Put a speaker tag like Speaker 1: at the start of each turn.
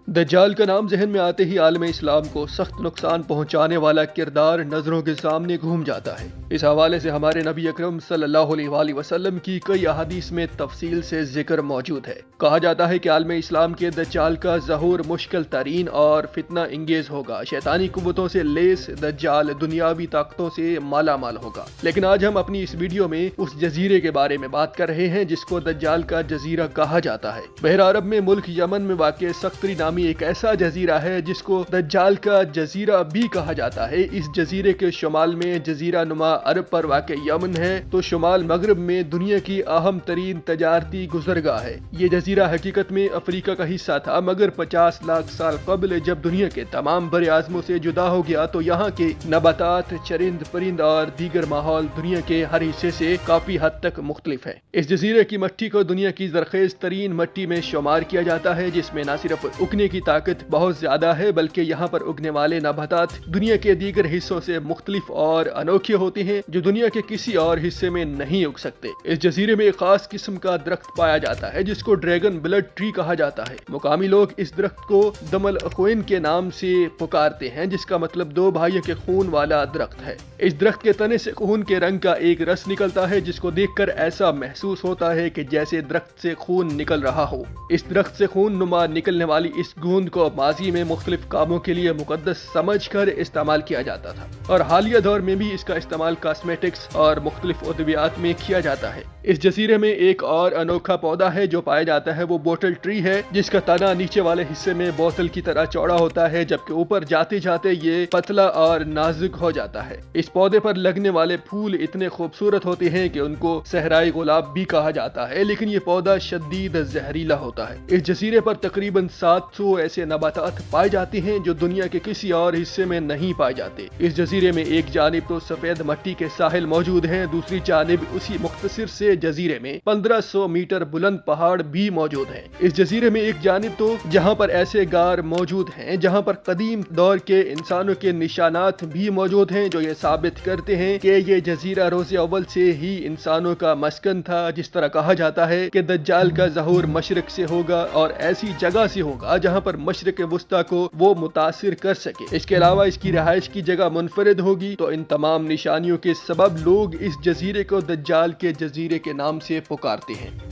Speaker 1: दज्जाल का नाम जहन में आते ही आलम इस्लाम को सख्त नुकसान पहुंचाने वाला किरदार नजरों के सामने घूम जाता है। इस हवाले से हमारे नबी अकरम सल्लल्लाहु अलैहि वसल्लम की कई अहादीस में तफसील से जिक्र मौजूद है। कहा जाता है कि आलम इस्लाम के दज्जाल का ज़हूर मुश्किल तरीन और फितना इंगेज होगा। शैतानी कुव्वतों से लेस दज्जाल दुनियावी ताकतों से माला माल होगा। लेकिन आज हम अपनी इस वीडियो में उस जजीरे के बारे में बात कर रहे हैं जिसको दज्जाल का जजीरा कहा जाता है। बहर अरब में मुल्क यमन में वाक़ सक्तरी नामी एक ऐसा जजीरा है जिसको दज्जाल का जजीरा भी कहा जाता है। इस जजीरे के शुमाल में जजीरा नुमा अरब पर वाक़ यमन है तो शुमाल मगरब में दुनिया की अहम तरीन तजारती गुजरगाह है। ये जजीरा हकीकत में अफ्रीका का हिस्सा था, मगर 50 लाख साल कबल जब दुनिया के तमाम बड़े आज़मों से जुदा हो गया तो यहाँ के नबातात, चरिंद परिंद और दीगर माहौल दुनिया के हर हिस्से से काफी हद तक मुख्तलिफ है। इस जजीरे की मट्टी को दुनिया की जरखेज तरीन मट्टी में शुमार किया जाता है, जिसमें न सिर्फ उगने की ताकत बहुत ज्यादा है बल्कि यहाँ पर उगने वाले नबातात दुनिया के दीगर हिस्सों से मुख्तलिफ और अनोखे होते हैं जो दुनिया के किसी और हिस्से में नहीं उग सकते। इस जजीरे में एक खास किस्म का दरख्त पाया जाता है जिसको ड्रैगन ब्लड ट्री कहा जाता है। मुकामी लोग इस दरख्त को दमल अखोइन के नाम से पुकारते हैं, जिसका मतलब दो भाइयों के खून वाला दरख्त है। इस दरख्त के तने से खून के रंग का एक रस निकलता है जिसको देखकर ऐसा महसूस होता है कि जैसे दरख्त से खून निकल रहा हो। इस दरख्त से खून नुमा निकलने वाली इस गूंद को माजी में मुख्तलिफ कामों के लिए मुकद्दस समझकर इस्तेमाल किया जाता था और हालिया दौर में भी इसका इस्तेमाल कॉस्मेटिक्स और मुख्तलिफ उद्वियात में किया जाता है। इस जजीरे में एक और अनोखा पौधा है जो पाया जाता है, वो बोटल ट्री है, जिसका तना नीचे वाले हिस्से में बोतल की तरह चौड़ा होता है जबकि ऊपर जाते जाते ये पतला और नाजुक हो जाता है। इस पौधे पर लगने वाले फूल इतने खूबसूरत होते हैं कि उनको सहराई गुलाब भी कहा जाता है, लेकिन ये पौधा शदीद जहरीला होता है। इस जजीरे पर तकरीबन 700 ऐसे नबातात पाए जाते हैं जो दुनिया के किसी और हिस्से में नहीं पाए जाते। इस जजीरे में एक जानिब तो सफेद मट्टी के साहिल मौजूद हैं, दूसरी जानिब उसी मुख्तसिर से जजीरे में 1500 मीटर बुलंद पहाड़ भी मौजूद हैं। इस जजीरे में एक जानिब तो जहां पर ऐसे गार मौजूद हैं जहां पर कदीम दौर के इंसानों के निशानात भी मौजूद हैं जो ये साबित करते हैं कि ये जजीरा रोज़े अव्वल से ही इंसानों का मस्कन था। जिस तरह कहा जाता है कि दज्जाल का ज़हूर मशरक से होगा और ऐसी जगह से होगा जहां पर मशरक वुस्ता को वो मुतासिर कर सके। इसके अलावा इसकी रहायश की जगह मुनफरिद होगी। तो इन तमाम निशानियों के सबब लोग इस जजीरे को दज्जाल के जजीरे के नाम से पुकारते हैं।